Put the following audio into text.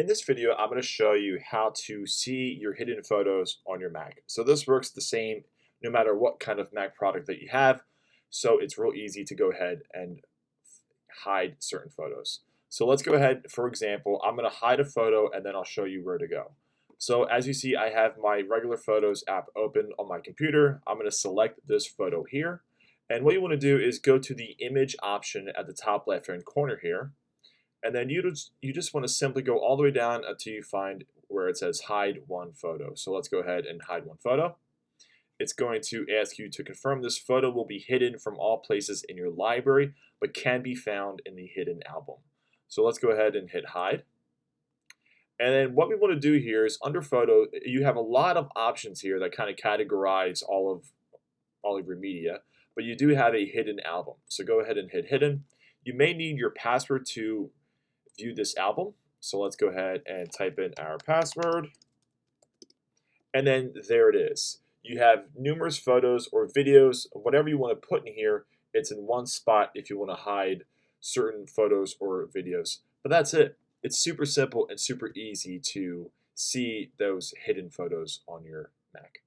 In this video, I'm going to show you how to see your hidden photos on your Mac. So this works the same no matter what kind of Mac product that you have. So it's real easy to go ahead and hide certain photos. So let's go ahead, for example, I'm going to hide a photo and then I'll show you where to go. So as you see, I have my regular Photos app open on my computer. I'm going to select this photo here. And what you want to do is go to the image option at the top left-hand corner here, and then you just want to simply go all the way down until you find where it says hide one photo. So let's go ahead and hide one photo. It's going to ask you to confirm this photo will be hidden from all places in your library, but can be found in the hidden album. So let's go ahead and hit hide. And then what we want to do here is under photo, you have a lot of options here that kind of categorize all of your media, but you do have a hidden album. So go ahead and hit hidden. You may need your password to view this album. So let's go ahead and type in our password. And then there it is. You have numerous photos or videos, whatever you want to put in here. It's in one spot if you want to hide certain photos or videos. But that's it. It's super simple and super easy to see those hidden photos on your Mac.